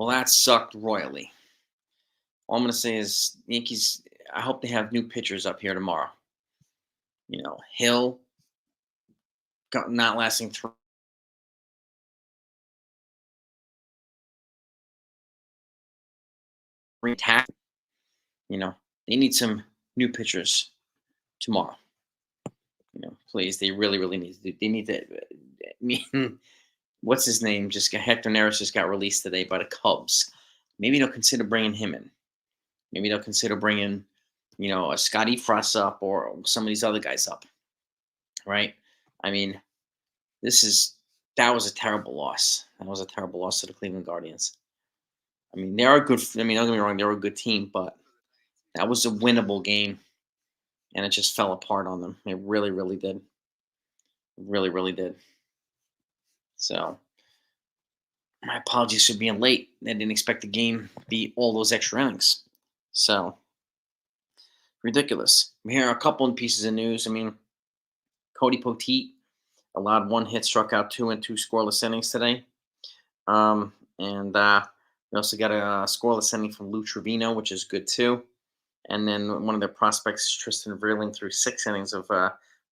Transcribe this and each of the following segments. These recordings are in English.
Well, that sucked royally. All I'm gonna say is Yankees. I hope they have new pitchers up here tomorrow. Hill not lasting three tack. You know, they need some new pitchers tomorrow. Please, they really, really need to. They need to. I mean, what's his name? Hector Neris just got released today by the Cubs. Maybe they'll consider bringing him in. Maybe they'll consider bringing, a Scotty Frost up or some of these other guys up. Right? I mean, that was a terrible loss. That was a terrible loss to the Cleveland Guardians. I mean, they are a good. I mean, don't get me wrong, they're a good team, but that was a winnable game, and it just fell apart on them. It really, really did. Really, really did. So, my apologies for being late. I didn't expect the game to be all those extra innings. So, ridiculous. Here are a couple of pieces of news. I mean, Cody Poteet allowed one hit, struck out two in two scoreless innings today. And we also got a scoreless inning from Lou Trevino, which is good too. And then one of their prospects, Tristan Vreeling, threw 6 innings of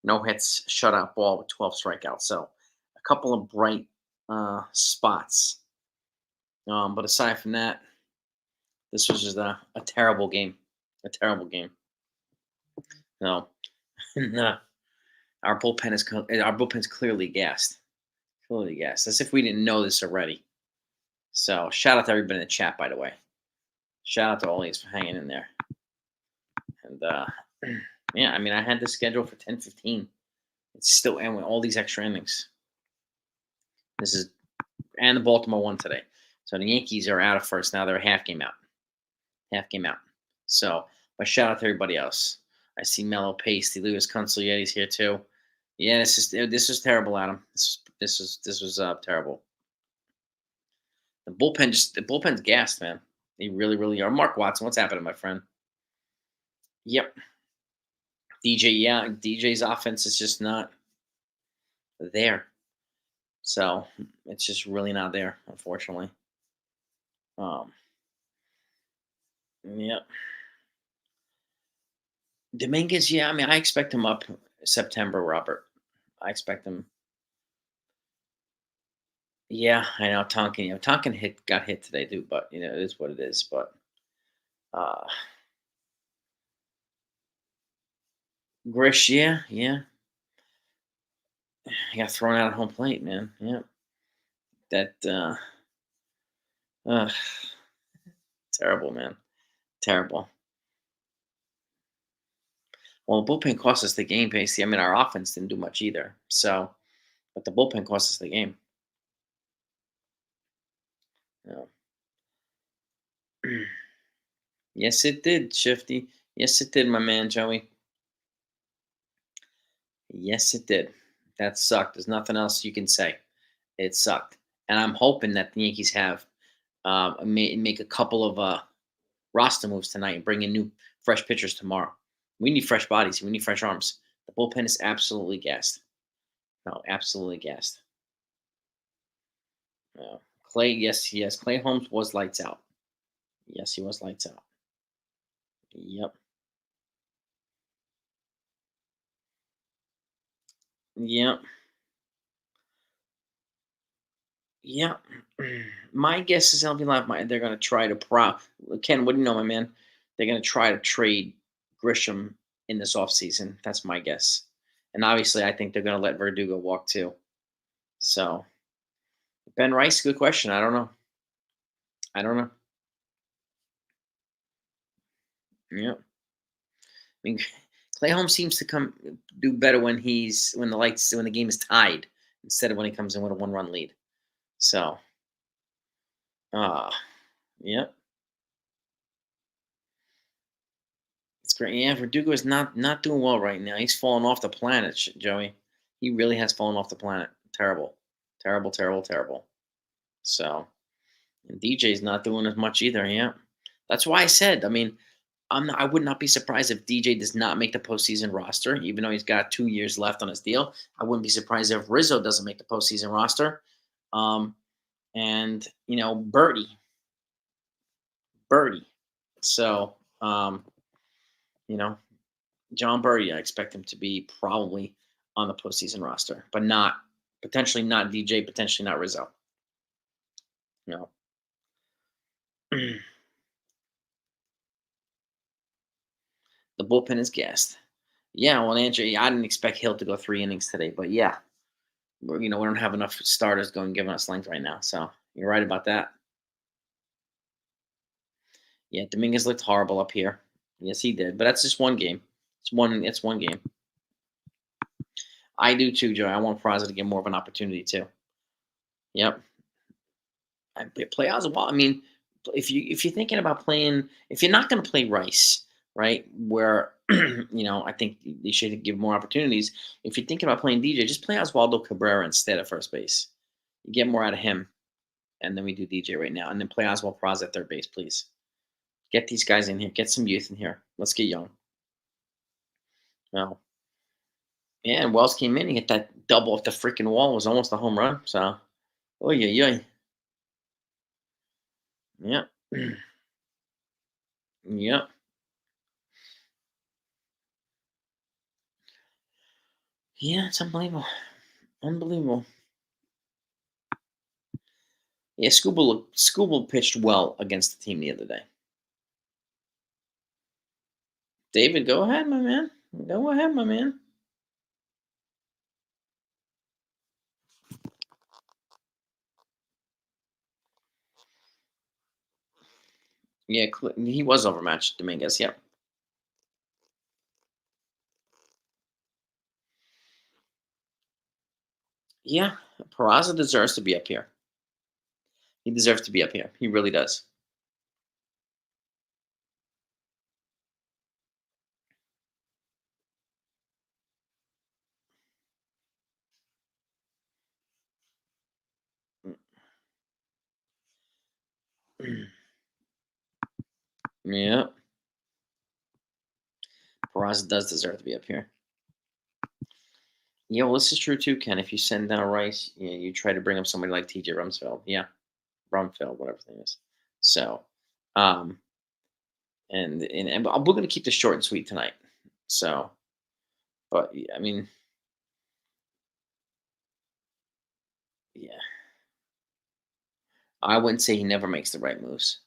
no hits, shutout ball with 12 strikeouts. So a couple of bright spots. But aside from that, this was just a terrible game. A terrible game. No, our bullpen's clearly gassed. Clearly gassed. As if we didn't know this already. So shout out to everybody in the chat, by the way. Shout out to all these for hanging in there. And yeah, I mean, I had this schedule for 10-15. It's still and with all these extra innings. And the Baltimore won today. So the Yankees are out of first now. They're a half game out. So, but shout out to everybody else. I see Mellow Pasty, Lewis Consigliere's here too. Yeah, this was terrible, Adam. This was terrible. The bullpen's gassed, man. They really, really are. Mark Watson, what's happening, my friend? Yep. DJ's offense is just not there. So it's just really not there, unfortunately. Yep. Dominguez, yeah, I mean, I expect him up September, Robert. I expect him. Yeah, I know Tonkin. Tonkin got hit today too, but it is what it is. But uh Grish, yeah. He got thrown out at home plate, man. Yeah. That uh terrible, man. Terrible. Well, the bullpen cost us the game, Pacey. I mean, our offense didn't do much either. So, but the bullpen cost us the game. Yeah. Yes, it did, Shifty. Yes, it did, my man, Joey. Yes, it did. That sucked. There's nothing else you can say. It sucked. And I'm hoping that the Yankees have make a couple of roster moves tonight and bring in new, fresh pitchers tomorrow. We need fresh bodies. We need fresh arms. The bullpen is absolutely gassed. No, absolutely gassed. Clay, yes. Clay Holmes was lights out. Yes, he was lights out. Yep. Yep. Yep. My guess is LB Live. They're going to try to Ken, what do you know, my man? They're going to try to trade Grisham in this offseason. That's my guess. And obviously, I think they're going to let Verdugo walk too. So, Ben Rice, good question. I don't know. Yep. I mean, Clay Holmes seems to do better when the game is tied instead of when he comes in with a 1-run lead. So, yep. It's great. Yeah, Verdugo is not doing well right now. He's fallen off the planet, Joey. He really has fallen off the planet. Terrible. Terrible, terrible, terrible. So, and DJ's not doing as much either. Yeah. That's why I said, I mean, I would not be surprised if DJ does not make the postseason roster, even though he's got 2 years left on his deal. I wouldn't be surprised if Rizzo doesn't make the postseason roster. And Birdie. Birdie. So, you know, John Birdie, I expect him to be probably on the postseason roster, but not potentially not DJ, potentially not Rizzo. No. The bullpen is gassed. Yeah, well, Andrew, I didn't expect Hill to go 3 innings today, but yeah, we don't have enough starters going giving us length right now. So you're right about that. Yeah, Dominguez looked horrible up here. Yes, he did, but that's just one game. It's one. It's one game. I do too, Joe. I want Peraza to get more of an opportunity too. Yep. Play Oswald. I mean, if you're thinking about playing, if you're not going to play Rice, right? Where I think you should give more opportunities. If you're thinking about playing DJ, just play Oswaldo Cabrera instead at first base. You get more out of him, and then we do DJ right now, and then play Oswald Peraza at third base, please. Get these guys in here. Get some youth in here. Let's get young. Well, yeah, and Wells came in and hit that double off the freaking wall. It was almost a home run. So, oh yeah, yeah, yeah. Yeah, it's unbelievable. Unbelievable. Yeah, Scooble pitched well against the team the other day. David, go ahead, my man. Go ahead, my man. Yeah, he was overmatched, Dominguez. Yep. Yeah, Peraza deserves to be up here. He deserves to be up here. He really does. Yeah, Peraza does deserve to be up here. Yeah, well, this is true too, Ken. If you send down Rice, you try to bring up somebody like TJ Rumsfeld. Yeah, Rumfeld, whatever his name is. So, um, and we're going to keep this short and sweet tonight. So, but yeah, I mean, yeah, I wouldn't say he never makes the right moves.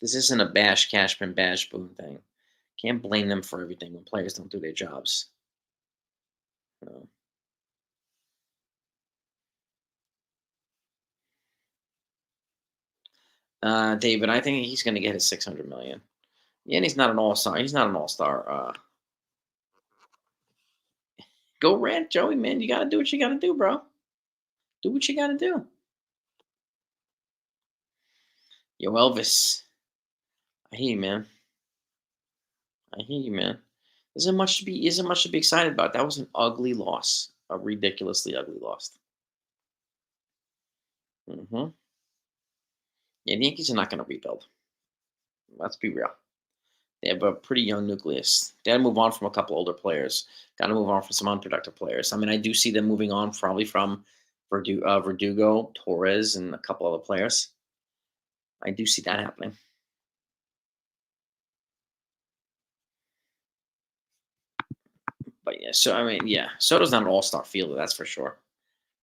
This isn't a bash Cashman bash Boone thing. Can't blame them for everything when players don't do their jobs. So, David, I think he's going to get his 600 million. Yeah, and he's not an all star. He's not an all star. Go rant, Joey, man. You got to do what you got to do, bro. Do what you got to do. Yo, Elvis, I hear you, man. I hear you, man. Isn't much to be excited about. That was an ugly loss, a ridiculously ugly loss. Hmm. Yeah, the Yankees are not going to rebuild. Let's be real. They have a pretty young nucleus. They got to move on from a couple older players. Got to move on from some unproductive players. I mean, I do see them moving on probably from Verdugo, Torres, and a couple other players. I do see that happening. But yeah, so I mean, yeah, Soto's not an all-star fielder, that's for sure.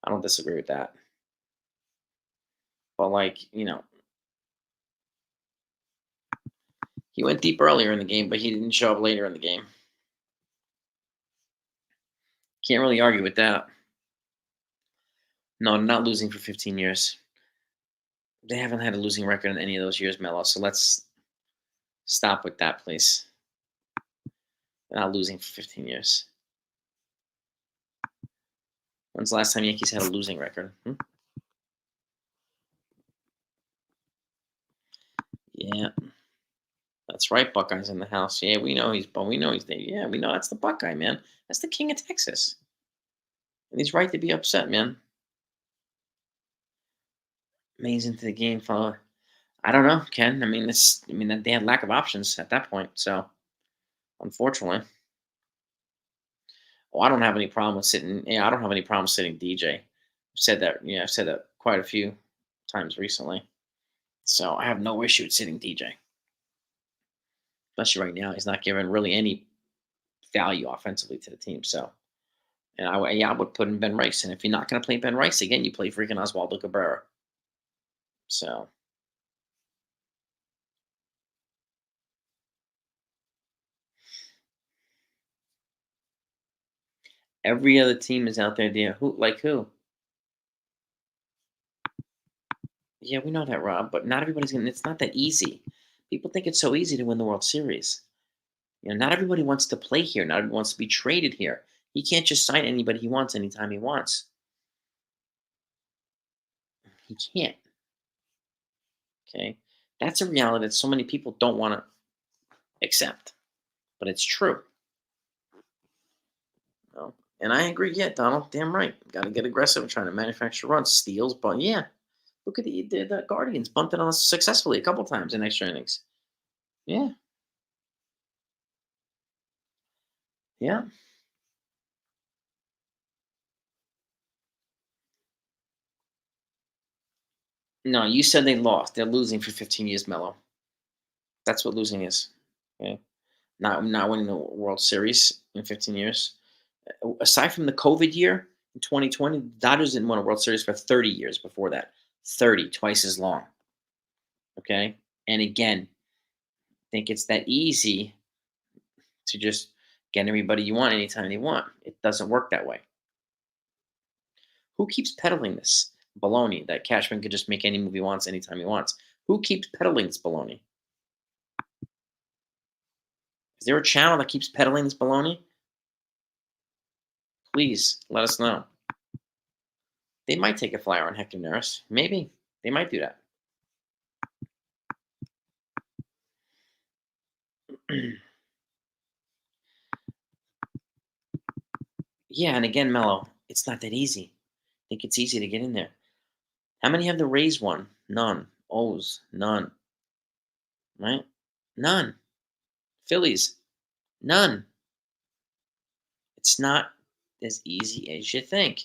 I don't disagree with that. But like, he went deep earlier in the game, but he didn't show up later in the game. Can't really argue with that. No, not losing for 15 years. They haven't had a losing record in any of those years, Melo. So let's stop with that, please. They're not losing for 15 years. When's the last time Yankees had a losing record? Yeah, that's right. Buckeyes in the house. Yeah, we know but we know he's there. Yeah, we know that's the Buckeye, man. That's the king of Texas. And he's right to be upset, man. Amazing to the game, fella. I don't know, Ken. I mean, they had lack of options at that point. So, unfortunately, I don't have any problem with sitting. Yeah, I don't have any problem sitting DJ. I've said that. Yeah, I've said that quite a few times recently. So I have no issue with sitting DJ, especially right now. He's not giving really any value offensively to the team. So, and yeah, I would put in Ben Rice. And if you're not going to play Ben Rice again, you play freaking Oswaldo Cabrera. So every other team is out there. Dear, who like who? Yeah, we know that, Rob. But not everybody's gonna. It's not that easy. People think it's so easy to win the World Series. Not everybody wants to play here. Not everybody wants to be traded here. He can't just sign anybody he wants anytime he wants. He can't. Okay, that's a reality that so many people don't want to accept, but it's true. And I agree. Yeah, Donald, damn right. Got to get aggressive, trying to manufacture runs, steals, but yeah, look at the Guardians bunted on us successfully a couple times in extra innings. Yeah, yeah. No, you said they lost. They're losing for 15 years, Mello. That's what losing is. Okay, not winning the World Series in 15 years. Aside from the COVID year in 2020, the Dodgers didn't win a World Series for 30 years before that. 30, twice as long. Okay, and again, think it's that easy to just get everybody you want anytime you want. It doesn't work that way. Who keeps peddling this baloney that Cashman could just make any movie he wants anytime he wants? Who keeps peddling this baloney? Is there a channel that keeps peddling this baloney? Please let us know. They might take a flyer on Hector Neris. Maybe. They might do that. Yeah, and again, Mello, it's not that easy. I think it's easy to get in there. How many have the Rays won? None. O's, none. Right? None. Phillies, none. It's not as easy as you think.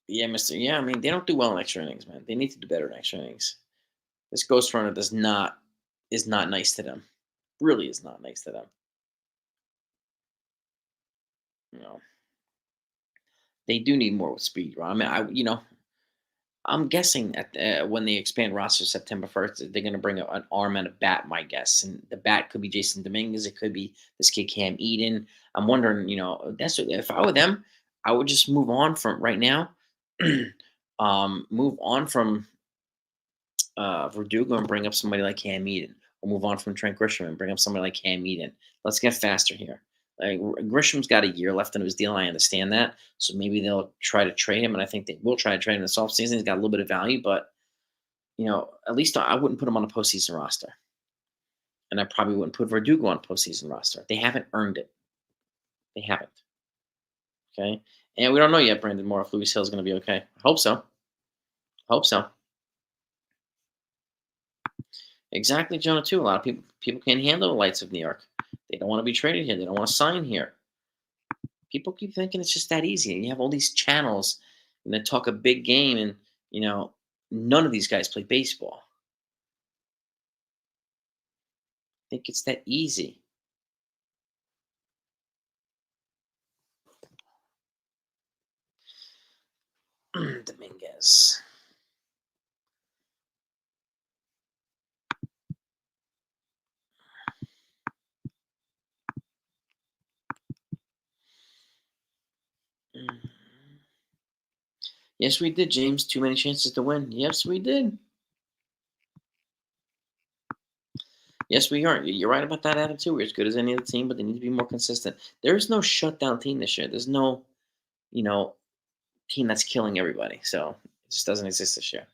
Yeah, Mister. Yeah, I mean they don't do well in extra innings, man. They need to do better in extra innings. This ghost runner is not nice to them. Really is not nice to them. You know, they do need more with speed. Right? I mean, I'm guessing when they expand roster September 1st, they're going to bring an arm and a bat. My guess, and the bat could be Jason Dominguez. It could be this kid Cam Eden. I'm wondering, if I were them, I would just move on from right now. Move on from Verdugo and bring up somebody like Cam Eden. We'll move on from Trent Grisham and bring up somebody like Cam Eden. Let's get faster here. Like Grisham's got a year left in his deal. I understand that. So maybe they'll try to trade him, and I think they will try to trade him this offseason. He's got a little bit of value, but at least I wouldn't put him on a postseason roster. And I probably wouldn't put Verdugo on a postseason roster. They haven't earned it. They haven't. Okay. And we don't know yet, Brandon Moore, if Louis Hill is going to be okay. I hope so. Hope so. Exactly, Jonah. Too. A lot of people can't handle the lights of New York. They don't want to be traded here. They don't want to sign here. People keep thinking it's just that easy. And you have all these channels and they talk a big game, and none of these guys play baseball. Think it's that easy. Dominguez. Mm. Yes, we did, James. Too many chances to win. Yes, we did. Yes, we are. You're right about that attitude. We're as good as any other team, but they need to be more consistent. There is no shutdown team this year. There's no, you know, team that's killing everybody. So it just doesn't exist this year.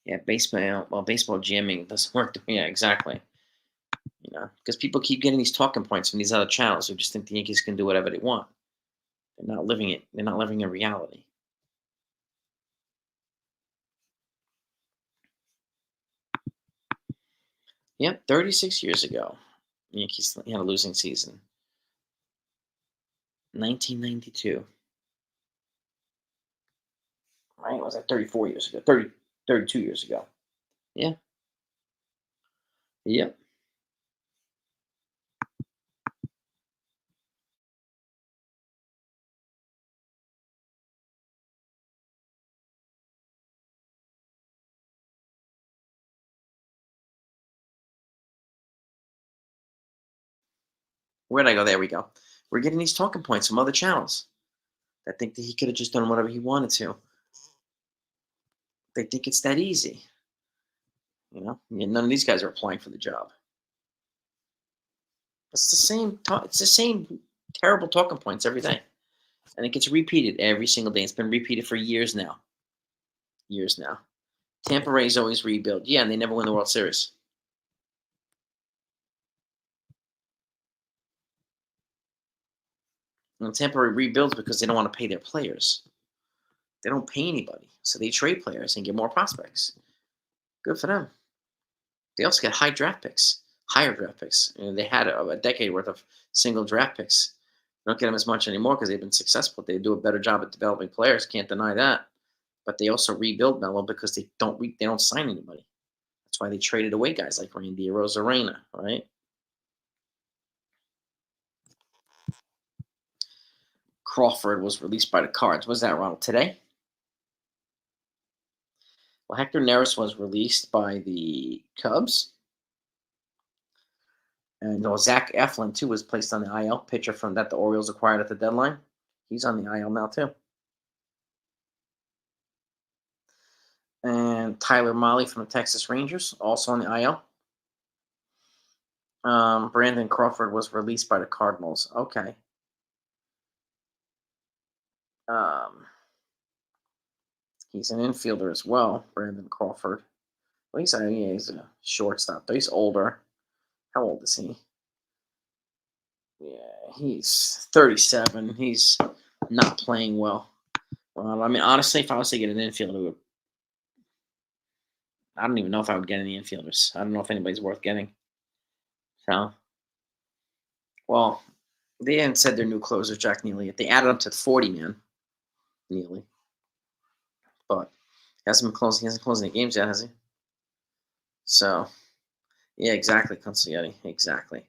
Yeah, baseball. Well, baseball jamming doesn't work. Yeah, exactly. Because people keep getting these talking points from these other channels who just think the Yankees can do whatever they want. They're not living it. They're not living in reality. Yep, 36 years ago, Yankees had a losing season. 1992. Right? Was that 34 years ago? 32 years ago. Yeah. Yep. Where'd I go? There we go. We're getting these talking points from other channels that think that he could have just done whatever he wanted to. They think it's that easy. None of these guys are applying for the job. It's the same. It's the same terrible talking points every day, and it gets repeated every single day. It's been repeated for years now. Years now. Tampa Ray's always rebuild. Yeah, and they never win the World Series. And Tampa Ray rebuilds because they don't want to pay their players. They don't pay anybody, so they trade players and get more prospects. Good for them. They also get high draft picks, higher draft picks. They had a decade worth of single draft picks. They don't get them as much anymore because they've been successful. They do a better job at developing players. Can't deny that. But they also rebuild Melo because they don't sign anybody. That's why they traded away guys like Randy Rosarena, right? Crawford was released by the Cards. Was that, Ronald? Today? Well, Hector Neris was released by the Cubs. And Zach Eflin, too, was placed on the IL, pitcher from that the Orioles acquired at the deadline. He's on the IL now, too. And Tyler Molly from the Texas Rangers, also on the IL. Brandon Crawford was released by the Cardinals. Okay. Um, he's an infielder as well, Brandon Crawford. Well, he's a shortstop, though. He's older. How old is he? Yeah, he's 37. He's not playing well. I mean, honestly, if I was to get an infielder, I don't even know if I would get any infielders. I don't know if anybody's worth getting. So, well, they hadn't said their new closer, Jack Neely, yet. They added him to 40 man, Neely. But he hasn't closed any games yet, has he? So, yeah, exactly, Consiglietti. Exactly.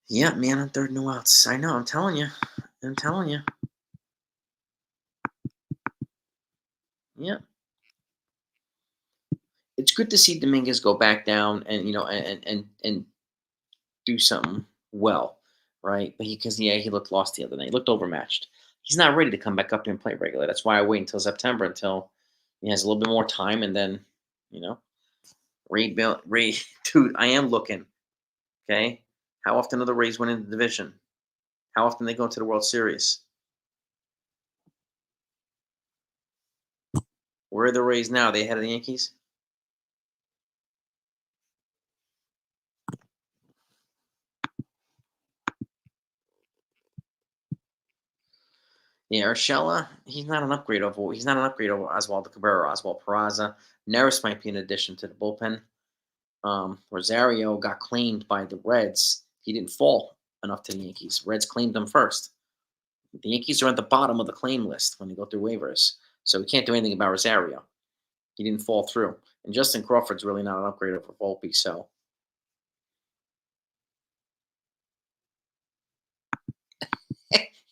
Yeah, man, on third no outs. I know, I'm telling you. I'm telling you. Yeah. It's good to see Dominguez go back down and and do something well, right? But because he looked lost the other night. He looked overmatched. He's not ready to come back up here and play regular. That's why I wait until September until he has a little bit more time, and then you know Ray, dude, I am looking. Okay, how often are the Rays winning the division? How often they go to the World Series? Where are the Rays now? They ahead of the Yankees? Yeah, Urshela, he's not an upgrade over Oswaldo Cabrera, Oswald Peraza. Neris might be an addition to the bullpen. Rosario got claimed by the Reds. He didn't fall enough to the Yankees. Reds claimed him first. The Yankees are at the bottom of the claim list when they go through waivers. So we can't do anything about Rosario. He didn't fall through. And Justin Crawford's really not an upgrade over Volpe. So,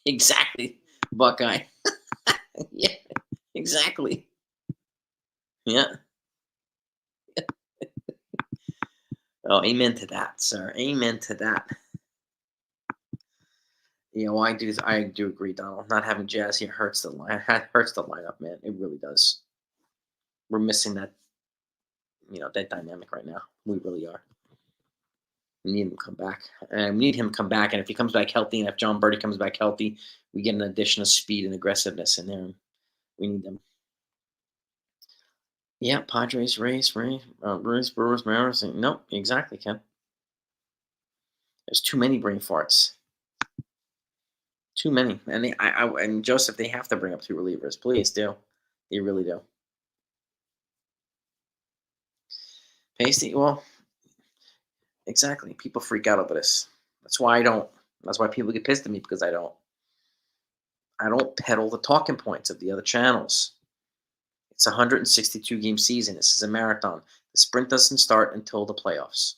exactly, Buckeye. Yeah, exactly. Yeah. Oh, amen to that, sir. Amen to that. I do agree, Donald. Not having Jazz here hurts the line. Hurts the lineup, man. It really does. We're missing that dynamic right now. We really are. We need him to come back, and we need him to come back. And if he comes back healthy, and if John Birdie comes back healthy, we get an addition of speed and aggressiveness in there. We need them. Yeah, Padres, Rays, Brewers, Mariners. Nope, exactly, Ken. There's too many brain farts. Too many, and and Joseph, they have to bring up two relievers. Please do. They really do. Pasty, well, exactly. People freak out over this. That's why I don't. That's why people get pissed at me because I don't. I don't peddle the talking points of the other channels. It's a 162 game season. This is a marathon. The sprint doesn't start until the playoffs.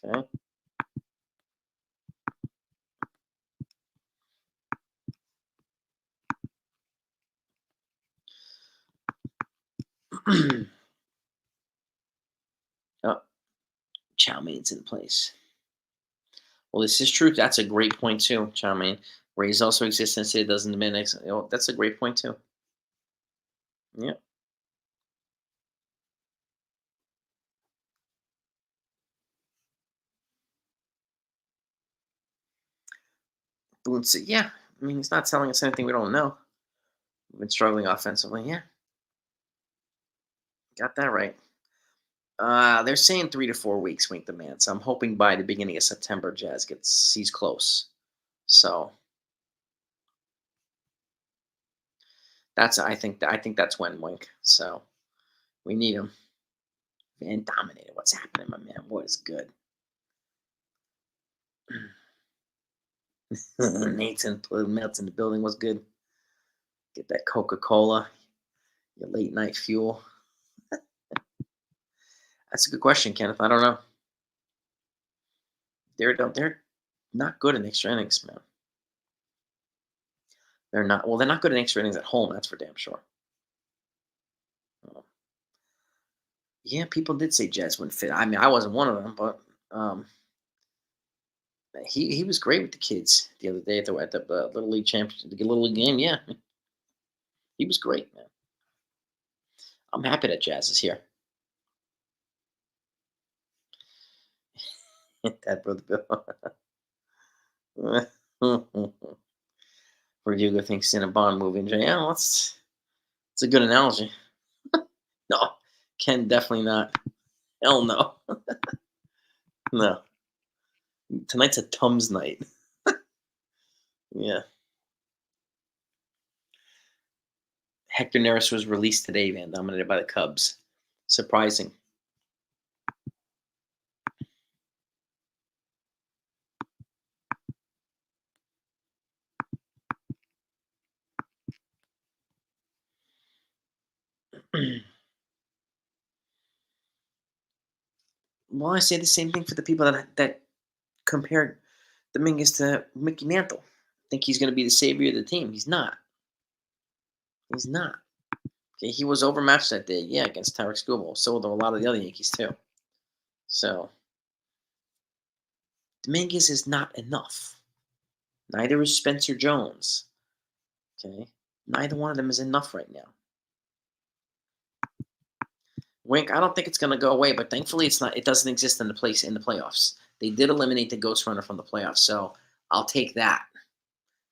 Okay. Oh, chow main's in place. Well, this is true. That's a great point too, chow mein. Rays also exist and say it doesn't diminish. That's a great point too. Yeah. Boone said, yeah. I mean, he's not telling us anything we don't know. We've been struggling offensively. Yeah, got that right. They're saying 3 to 4 weeks, wink the man. So I'm hoping by the beginning of September, Jazz gets he's close. So I think that's when wink. So we need him. Van dominated. What's happening, my man? What is good? Nathan Melts in the building. Was good? Get that Coca Cola, your late night fuel. That's a good question, Kenneth. I don't know. They're not good in extra innings, man. They're not. Well, they're not good in extra innings at home. That's for damn sure. Uh, yeah, people did say Jazz wouldn't fit. I mean, I wasn't one of them, but um, he was great with the kids the other day at the little league championship, the little league game. Yeah, he was great, man. I'm happy that Jazz is here. That brother Bill. Verdugo thinks in a Bond movie. And yeah, well, it's a good analogy. No, Ken definitely not. Hell no, no. Tonight's a Tums night. Yeah. Hector Neris was released today, man, dominated by the Cubs. Surprising. Well, I say the same thing for the people that compared Dominguez to Mickey Mantle. Think he's going to be the savior of the team. He's not. He's not. Okay, he was overmatched that day, yeah, against Tarek Skubal. So were a lot of the other Yankees too. So Dominguez is not enough. Neither is Spencer Jones. Okay, neither one of them is enough right now. Wink, I don't think it's going to go away, but thankfully it's not. It doesn't exist in the playoffs. They did eliminate the Ghost Runner from the playoffs, so I'll take that.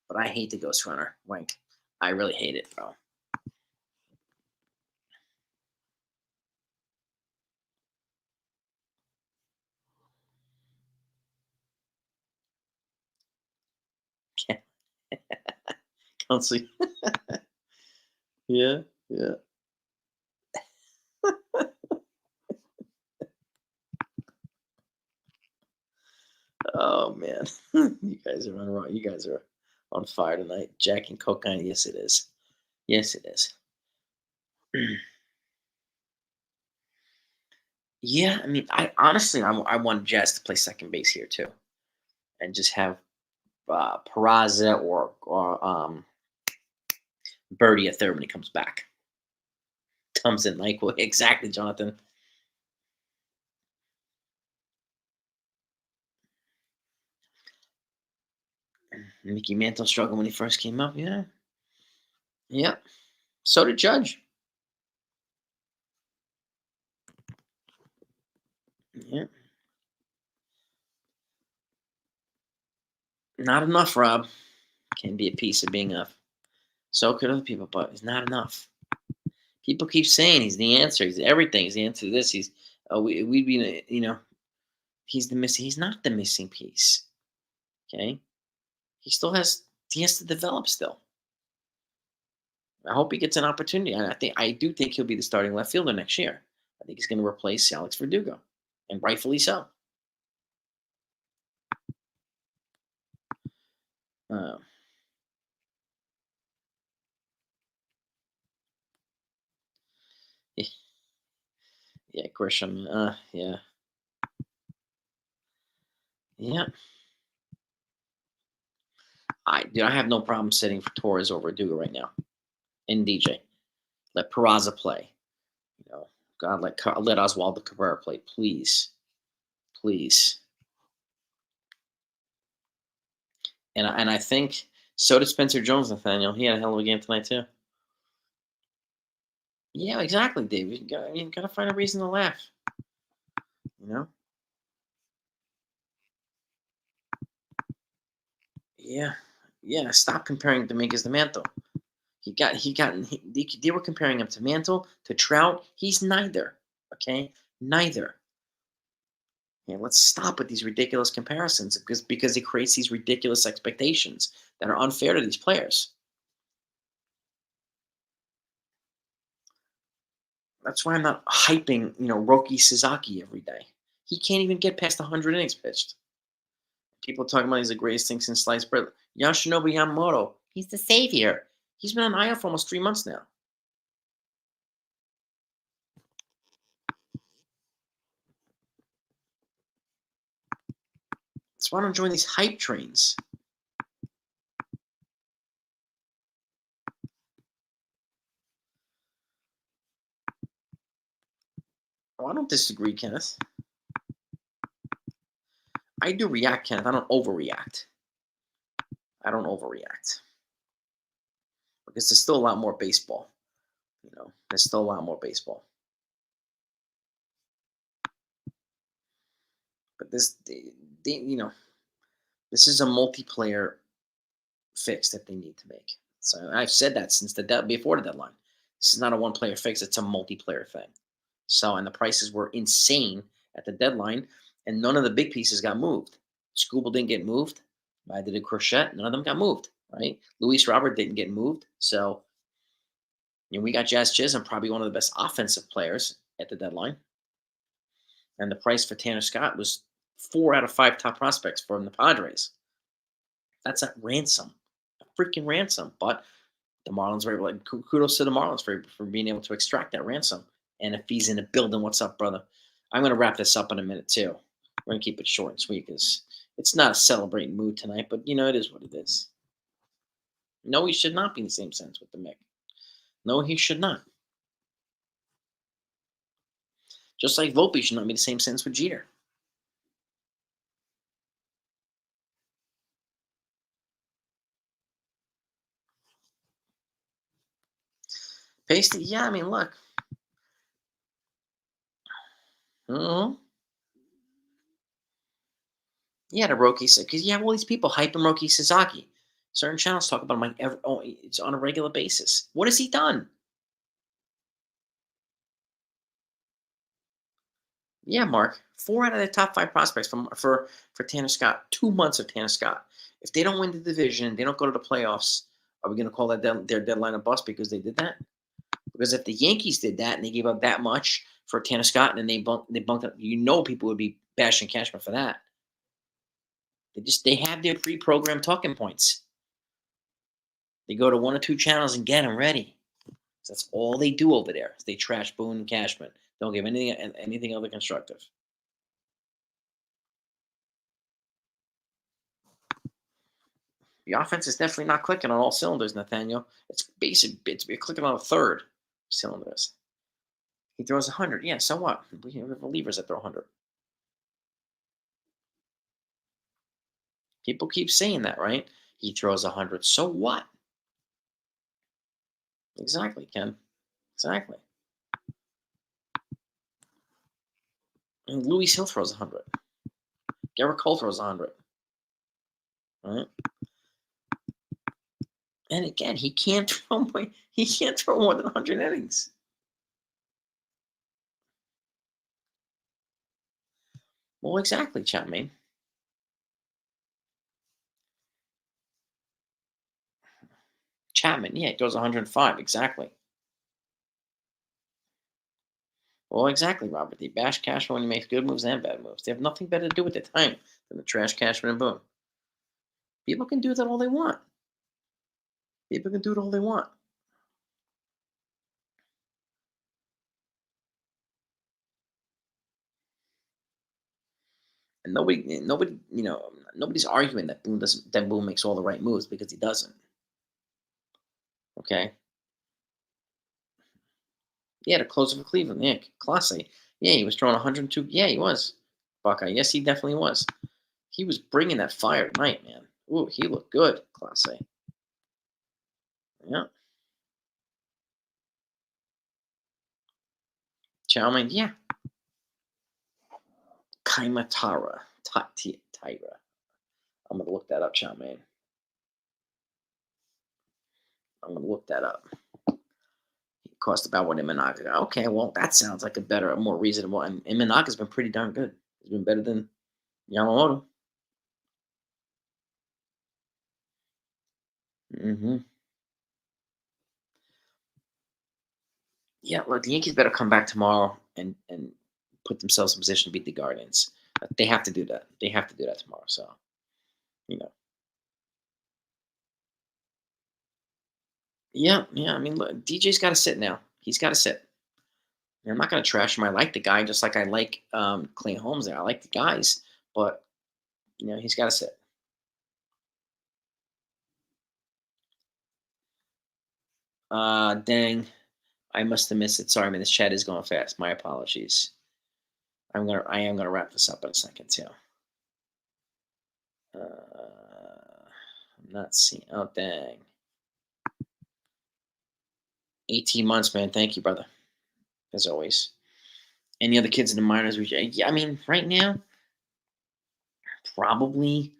But I hate the Ghost Runner. Wink, I really hate it, bro. Can't see. Yeah, yeah. Oh man, you guys are on. You guys are on fire tonight. Jack and cocaine. Yes, it is. Yes, it is. Yeah, I mean, I honestly, I want Jazz to play second base here too, and just have Peraza or Birdie at third when he comes back. Comes in like well, exactly, Jonathan. Mickey Mantle struggled when he first came up. Yeah, yeah. So did Judge. Yeah, not enough, Rob. Can be a piece of being enough. So could other people, but it's not enough. People keep saying he's the answer. He's everything. He's the answer to this. He's we'd be he's the missing. He's not the missing piece. Okay, he has to develop still. I hope he gets an opportunity. And I do think he'll be the starting left fielder next year. I think he's going to replace Alex Verdugo, and rightfully so. Uh, Yeah, Grisham. Yeah, yeah. I have no problem sitting for Torres over Duga right now in DJ. Let Peraza play. God, let Oswaldo Cabrera play, please, please. And I think so did Spencer Jones, Nathaniel. He had a hell of a game tonight too. Yeah, exactly, Dave. You gotta find a reason to laugh. You know? Yeah, yeah. Stop comparing Dominguez to Mantle. They were comparing him to Mantle, to Trout. He's neither. Okay, neither. Yeah, let's stop with these ridiculous comparisons because it creates these ridiculous expectations that are unfair to these players. That's why I'm not hyping, Roki Sasaki every day. He can't even get past 100 innings pitched. People talking about he's the greatest thing since sliced bread. Yoshinobu Yamamoto, he's the savior. He's been on IL for almost 3 months now. That's why I don't join these hype trains. Oh, I don't disagree, Kenneth. I do react, Kenneth. I don't overreact. I don't overreact. Because there's still a lot more baseball. There's still a lot more baseball. But this is a multiplayer fix that they need to make. So I've said that since before the deadline. This is not a one-player fix; it's a multiplayer thing. So, and the prices were insane at the deadline, and none of the big pieces got moved. Scooble didn't get moved. I did a Crochet. None of them got moved. Right? Luis Robert didn't get moved. So, we got Jazz Chisholm, probably one of the best offensive players at the deadline, and the price for Tanner Scott was 4 out of 5 top prospects from the Padres. That's a ransom, a freaking ransom. But the Marlins were able, kudos to the Marlins for being able to extract that ransom. And if he's in the building, what's up, brother? I'm going to wrap this up in a minute, too. We're going to keep it short and sweet because it's not a celebrating mood tonight, but, it is what it is. No, he should not be in the same sense with the Mick. No, he should not. Just like Volpe should not be the same sense with Jeter. Pasty, yeah, I mean, look. Mm-hmm. Yeah, the Roki, because you have all these people hyping Roki Sasaki. Certain channels talk about him it's on a regular basis. What has he done? Yeah, Mark. 4 out of the top 5 prospects for Tanner Scott. 2 months of Tanner Scott. If they don't win the division, they don't go to the playoffs. Are we going to call that their deadline a bust because they did that? Because if the Yankees did that and they gave up that much for Tanner Scott and then they bumped up, people would be bashing Cashman for that. They have their pre-programmed talking points. They go to 1 or 2 channels and get them ready. So that's all they do over there. Is they trash Boone and Cashman. Don't give anything other constructive. The offense is definitely not clicking on all cylinders, Nathaniel. It's basic. You're clicking on a third cylinders. He throws 100. Yeah, so what? We have relievers that throw 100. People keep saying that, right? He throws 100. So what? Exactly, Ken. Exactly. And Louis Hill throws 100. Garrett Cole throws 100. Right? And again, he can't throw more than 100 innings. Well, exactly, Chapman. Chapman, yeah, he throws 105. Exactly. Well, exactly, Robert. They bash Cashman when he makes good moves and bad moves. They have nothing better to do with their time than to trash Cashman and Boone. People can do that all they want. People can do it all they want. And nobody, nobody's arguing that Boone makes all the right moves because he doesn't. Okay. Yeah, the closer for Cleveland. Yeah, Classe. Yeah, he was throwing 102. Yeah, he was. Buckeye. Yes, he definitely was. He was bringing that fire tonight, man. Ooh, he looked good, Classe. Yeah. Chow mein. Yeah. Kaimatara. Tyra. I'm gonna look that up, Chow mein. I'm gonna look that up. He cost about what Imanaga got. Okay, well, that sounds like a better, a more reasonable. And Imanaga's been pretty darn good. He's been better than Yamamoto. Hmm. Yeah, look, the Yankees better come back tomorrow and put themselves in position to beat the Guardians. They have to do that. They have to do that tomorrow. So you know, yeah, yeah. I mean, look, DJ's got to sit now. He's got to sit. I'm not going to trash him. I like the guy, just like I like Clay Holmes. There, I like the guys, but he's got to sit. Dang, I must have missed it. Sorry, man. This chat is going fast. My apologies. I am gonna wrap this up in a second too. I'm not seeing. Oh, dang. 18 months, man. Thank you, brother. As always. Any other kids in the minors? Yeah, I mean, right now, probably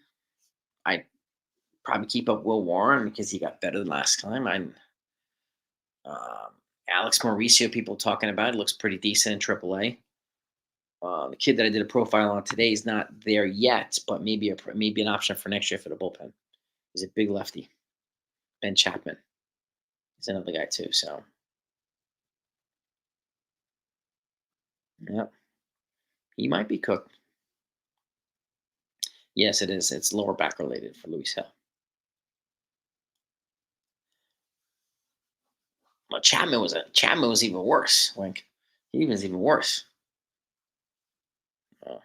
I probably keep up Will Warren because he got better than last time. Um, Alex Mauricio, people talking about it, looks pretty decent in AAA. The kid that I did a profile on today is not there yet, but maybe an option for next year for the bullpen. He's a big lefty. Ben Chapman. He's another guy too. So, yeah, he might be cooked. Yes, it is. It's lower back related for Luis Hill. Well, Chapman was even worse. Like he was even worse. Uh,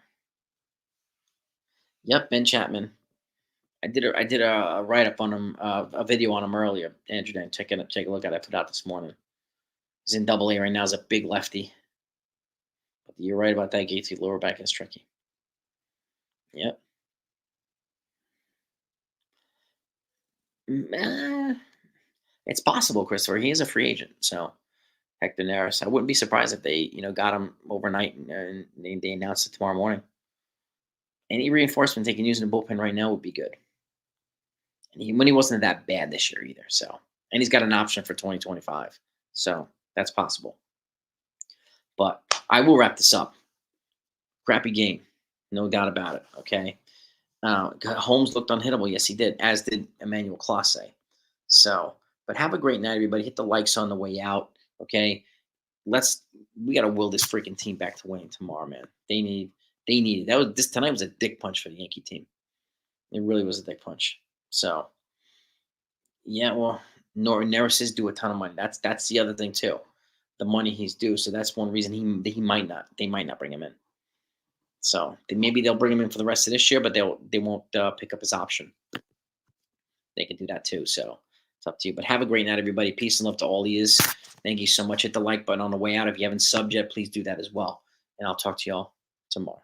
yep, Ben Chapman. I did a write up on him, a video on him earlier. Andrew, Dan, take a look at it. I put out this morning. He's in Double A right now. He's a big lefty. But you're right about that. Gatesy lower back is tricky. Yep. It's possible, Christopher. He is a free agent, so Hector Neris. I wouldn't be surprised if they, got him overnight and they announced it tomorrow morning. Any reinforcement they can use in the bullpen right now would be good. And when he wasn't that bad this year either. So, and he's got an option for 2025. So that's possible. But I will wrap this up. Crappy game, no doubt about it. Okay. Holmes looked unhittable. Yes, he did, as did Emmanuel Classe. So, but have a great night, everybody. Hit the likes on the way out. Okay. We got to will this freaking team back to winning tomorrow, man. They need it. This tonight was a dick punch for the Yankee team. It really was a dick punch. So, yeah, well, Neris is due a ton of money. That's the other thing too, the money he's due. So that's one reason he might not. They might not bring him in. So maybe they'll bring him in for the rest of this year, but they won't pick up his option. They can do that too. So it's up to you. But have a great night, everybody. Peace and love to all ears. Thank you so much. Hit the like button on the way out. If you haven't subbed yet, please do that as well. And I'll talk to y'all tomorrow.